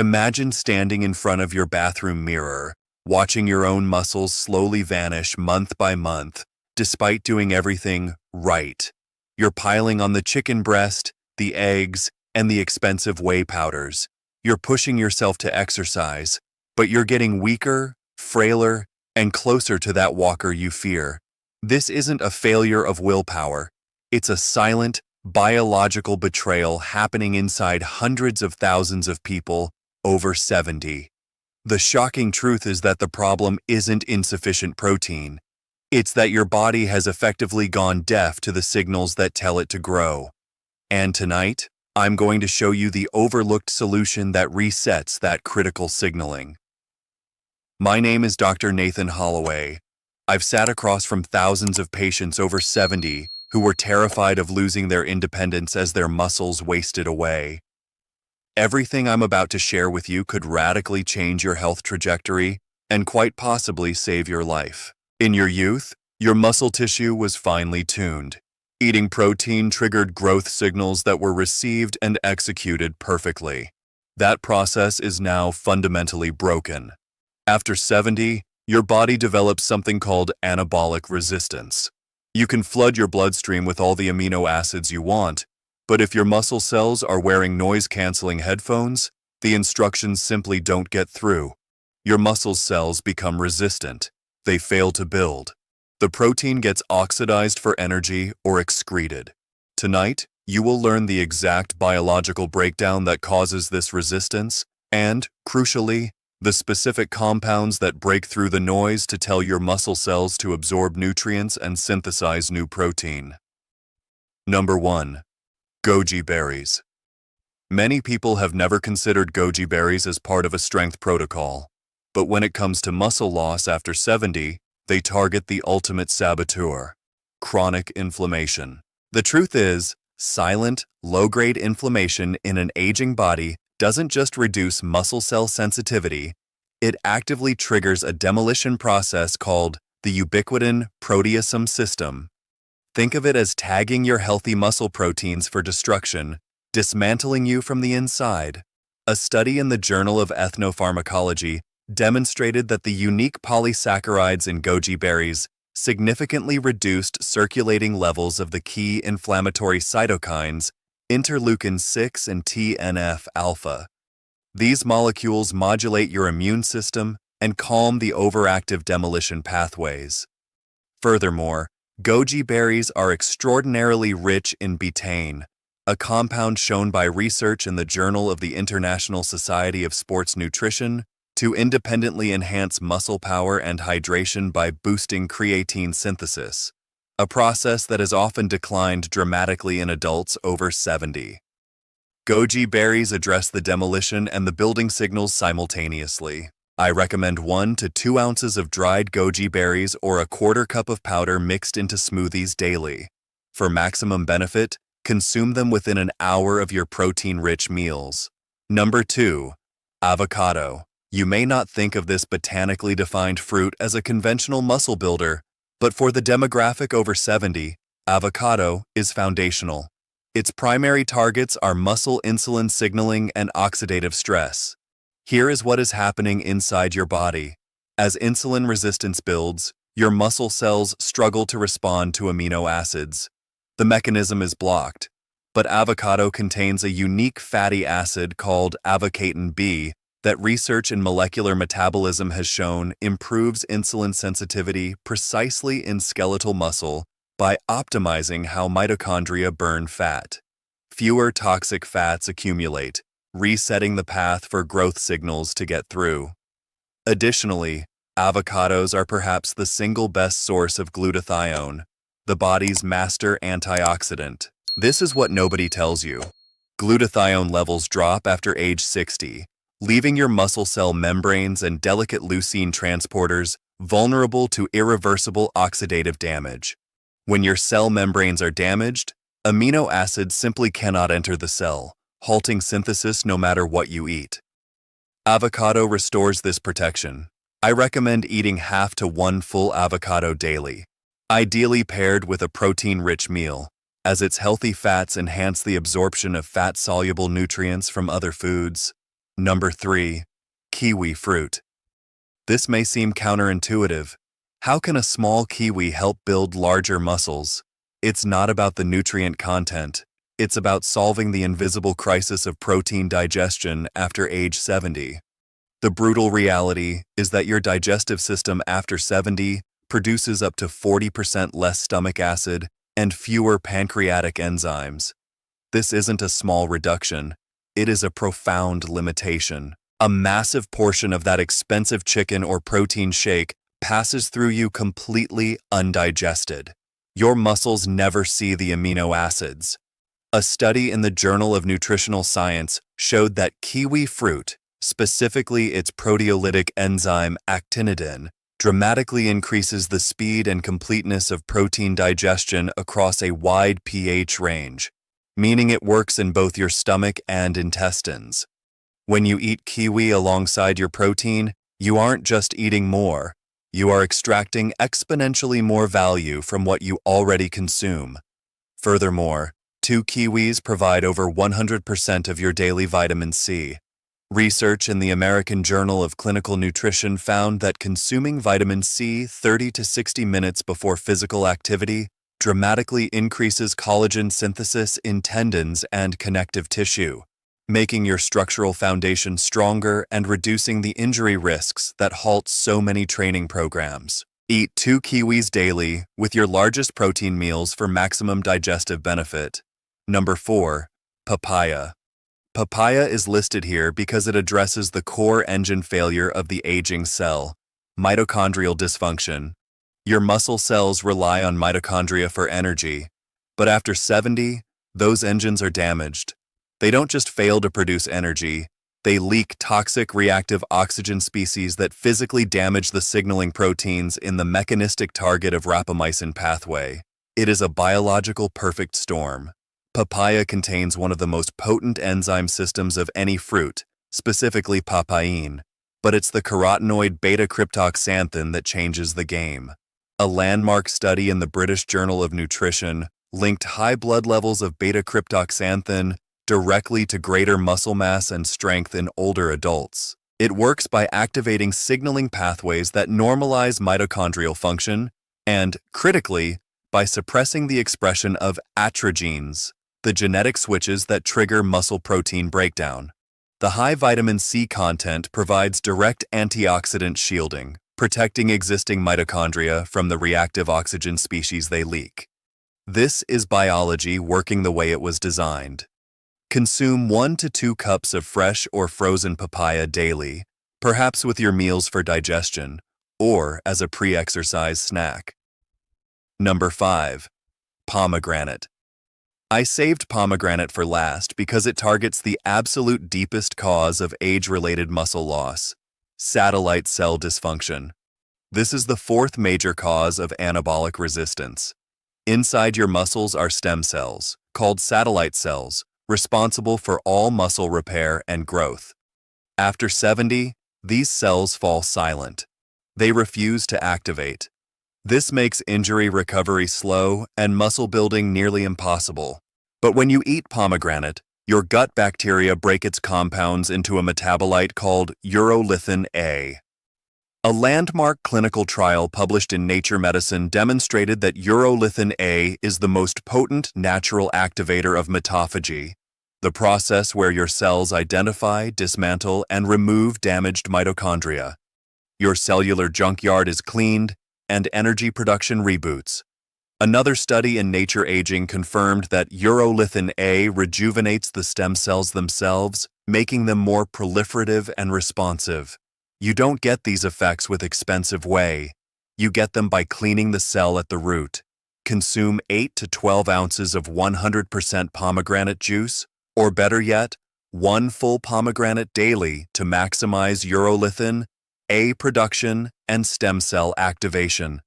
Imagine standing in front of your bathroom mirror, watching your own muscles slowly vanish month by month, despite doing everything right. You're piling on the chicken breast, the eggs, and the expensive whey powders. You're pushing yourself to exercise, but you're getting weaker, frailer, and closer to that walker you fear. This isn't a failure of willpower. It's a silent, biological betrayal happening inside hundreds of thousands of people over 70. The shocking truth is that the problem isn't insufficient protein. It's that your body has effectively gone deaf to the signals that tell it to grow. And tonight, I'm going to show you the overlooked solution that resets that critical signaling. My name is Dr. Nathan Holloway. I've sat across from thousands of patients over 70 who were terrified of losing their independence as their muscles wasted away. Everything I'm about to share with you could radically change your health trajectory and quite possibly save your life. In your youth, your muscle tissue was finely tuned. Eating protein triggered growth signals that were received and executed perfectly. That process is now fundamentally broken. After 70, your body develops something called anabolic resistance. You can flood your bloodstream with all the amino acids you want, but if your muscle cells are wearing noise-canceling headphones, the instructions simply don't get through. Your muscle cells become resistant. They fail to build. The protein gets oxidized for energy or excreted. Tonight, you will learn the exact biological breakdown that causes this resistance and, crucially, the specific compounds that break through the noise to tell your muscle cells to absorb nutrients and synthesize new protein. Number 1. Goji berries. Many people have never considered goji berries as part of a strength protocol, but when it comes to muscle loss after 70, they target the ultimate saboteur: chronic inflammation. The truth is, silent, low-grade inflammation in an aging body doesn't just reduce muscle cell sensitivity, it actively triggers a demolition process called the ubiquitin proteasome system. Think of it as tagging your healthy muscle proteins for destruction, dismantling you from the inside. A study in the Journal of Ethnopharmacology demonstrated that the unique polysaccharides in goji berries significantly reduced circulating levels of the key inflammatory cytokines, interleukin-6 and TNF-alpha. These molecules modulate your immune system and calm the overactive demolition pathways. Furthermore, goji berries are extraordinarily rich in betaine, a compound shown by research in the Journal of the International Society of Sports Nutrition to independently enhance muscle power and hydration by boosting creatine synthesis, a process that has often declined dramatically in adults over 70. Goji berries address the demolition and the building signals simultaneously. I recommend 1 to 2 ounces of dried goji berries or a quarter cup of powder mixed into smoothies daily. For maximum benefit, consume them within an hour of your protein-rich meals. Number 2. Avocado. You may not think of this botanically defined fruit as a conventional muscle builder, but for the demographic over 70, avocado is foundational. Its primary targets are muscle insulin signaling and oxidative stress. Here is what is happening inside your body. As insulin resistance builds, your muscle cells struggle to respond to amino acids. The mechanism is blocked, but avocado contains a unique fatty acid called avocatin B that research in molecular metabolism has shown improves insulin sensitivity precisely in skeletal muscle by optimizing how mitochondria burn fat. Fewer toxic fats accumulate, resetting the path for growth signals to get through. Additionally, avocados are perhaps the single best source of glutathione, the body's master antioxidant. This is what nobody tells you. Glutathione levels drop after age 60, leaving your muscle cell membranes and delicate leucine transporters vulnerable to irreversible oxidative damage. When your cell membranes are damaged, amino acids simply cannot enter the cell, halting synthesis no matter what you eat. Avocado restores this protection. I recommend eating half to 1 full avocado daily, ideally paired with a protein-rich meal, as its healthy fats enhance the absorption of fat-soluble nutrients from other foods. Number 3. Kiwi fruit. This may seem counterintuitive. How can a small kiwi help build larger muscles? It's not about the nutrient content. It's about solving the invisible crisis of protein digestion after age 70. The brutal reality is that your digestive system after 70 produces up to 40% less stomach acid and fewer pancreatic enzymes. This isn't a small reduction. It is a profound limitation. A massive portion of that expensive chicken or protein shake passes through you completely undigested. Your muscles never see the amino acids. A study in the Journal of Nutritional Science showed that kiwi fruit, specifically its proteolytic enzyme actinidin, dramatically increases the speed and completeness of protein digestion across a wide pH range, meaning it works in both your stomach and intestines. When you eat kiwi alongside your protein, you aren't just eating more, you are extracting exponentially more value from what you already consume. Furthermore, 2 kiwis provide over 100% of your daily vitamin C. Research in the American Journal of Clinical Nutrition found that consuming vitamin C 30 to 60 minutes before physical activity dramatically increases collagen synthesis in tendons and connective tissue, making your structural foundation stronger and reducing the injury risks that halt so many training programs. Eat 2 kiwis daily with your largest protein meals for maximum digestive benefit. Number 4. Papaya. Papaya is listed here because it addresses the core engine failure of the aging cell, mitochondrial dysfunction. Your muscle cells rely on mitochondria for energy, but after 70, those engines are damaged. They don't just fail to produce energy, they leak toxic reactive oxygen species that physically damage the signaling proteins in the mechanistic target of rapamycin pathway. It is a biological perfect storm. Papaya contains one of the most potent enzyme systems of any fruit, specifically papain, but it's the carotenoid beta-cryptoxanthin that changes the game. A landmark study in the British Journal of Nutrition linked high blood levels of beta-cryptoxanthin directly to greater muscle mass and strength in older adults. It works by activating signaling pathways that normalize mitochondrial function and, critically, by suppressing the expression of atrogenes, the genetic switches that trigger muscle protein breakdown. The high vitamin C content provides direct antioxidant shielding, protecting existing mitochondria from the reactive oxygen species they leak. This is biology working the way it was designed. Consume 1 to 2 cups of fresh or frozen papaya daily, perhaps with your meals for digestion, or as a pre-exercise snack. Number 5. Pomegranate. I saved pomegranate for last because it targets the absolute deepest cause of age-related muscle loss, satellite cell dysfunction. This is the 4th major cause of anabolic resistance. Inside your muscles are stem cells, called satellite cells, responsible for all muscle repair and growth. After 70, these cells fall silent. They refuse to activate. This makes injury recovery slow and muscle building nearly impossible. But when you eat pomegranate, your gut bacteria break its compounds into a metabolite called urolithin A. A landmark clinical trial published in Nature Medicine demonstrated that urolithin A is the most potent natural activator of mitophagy, the process where your cells identify, dismantle, and remove damaged mitochondria. Your cellular junkyard is cleaned, and energy production reboots. Another study in Nature Aging confirmed that urolithin A rejuvenates the stem cells themselves, making them more proliferative and responsive. You don't get these effects with expensive whey. You get them by cleaning the cell at the root. Consume 8 to 12 ounces of 100% pomegranate juice, or better yet, 1 full pomegranate daily to maximize urolithin A production and stem cell activation.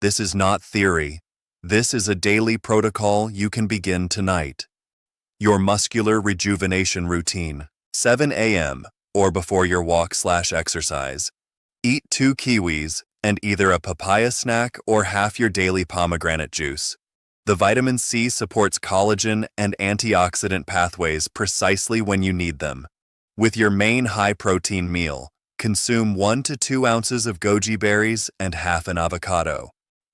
This is not theory. This is a daily protocol you can begin tonight. Your muscular rejuvenation routine, 7 a.m. or before your walk/exercise. Eat 2 kiwis and either a papaya snack or half your daily pomegranate juice. The vitamin C supports collagen and antioxidant pathways precisely when you need them. With your main high-protein meal, consume 1 to 2 ounces of goji berries and half an avocado.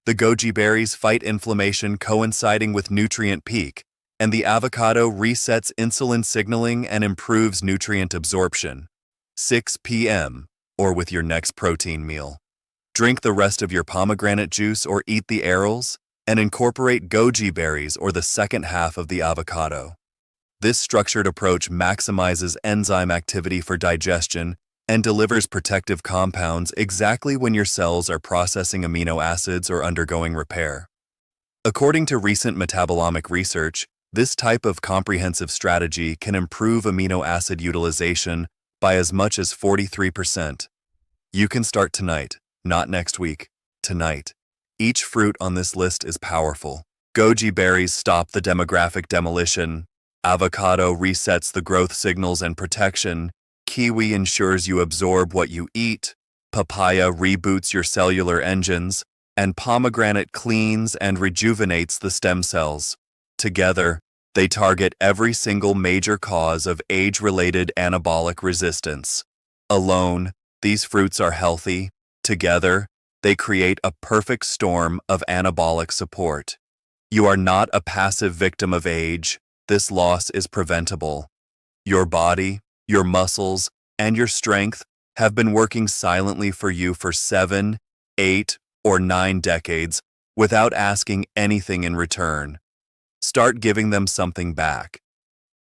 The goji berries fight inflammation coinciding with nutrient peak, and the avocado resets insulin signaling and improves nutrient absorption. 6 p.m. or with your next protein meal. Drink the rest of your pomegranate juice or eat the arils, and incorporate goji berries or the second half of the avocado. This structured approach maximizes enzyme activity for digestion and delivers protective compounds exactly when your cells are processing amino acids or undergoing repair. According to recent metabolomic research, this type of comprehensive strategy can improve amino acid utilization by as much as 43%. You can start tonight, not next week, tonight. Each fruit on this list is powerful. Goji berries stop the demographic demolition. Avocado resets the growth signals and protection. Kiwi ensures you absorb what you eat. Papaya reboots your cellular engines. And pomegranate cleans and rejuvenates the stem cells. Together, they target every single major cause of age-related anabolic resistance. Alone, these fruits are healthy. Together, they create a perfect storm of anabolic support. You are not a passive victim of age. This loss is preventable. Your body, your muscles, and your strength have been working silently for you for 7, 8, or 9 decades without asking anything in return. Start giving them something back.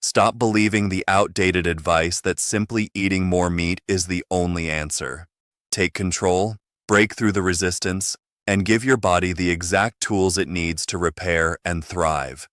Stop believing the outdated advice that simply eating more meat is the only answer. Take control, break through the resistance, and give your body the exact tools it needs to repair and thrive.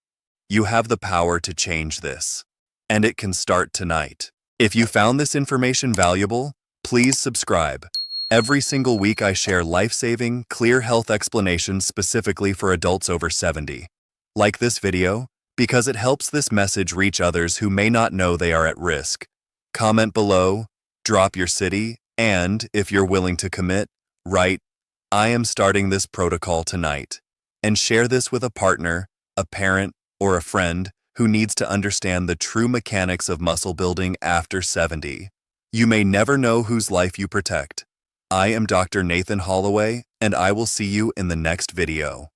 You have the power to change this, and it can start tonight. If you found this information valuable, please subscribe. Every single week I share life-saving, clear health explanations specifically for adults over 70. Like this video, because it helps this message reach others who may not know they are at risk. Comment below, drop your city, and, if you're willing to commit, write, "I am starting this protocol tonight." And share this with a partner, a parent, or a friend who needs to understand the true mechanics of muscle building after 70. You may never know whose life you protect. I am Dr. Nathan Holloway, and I will see you in the next video.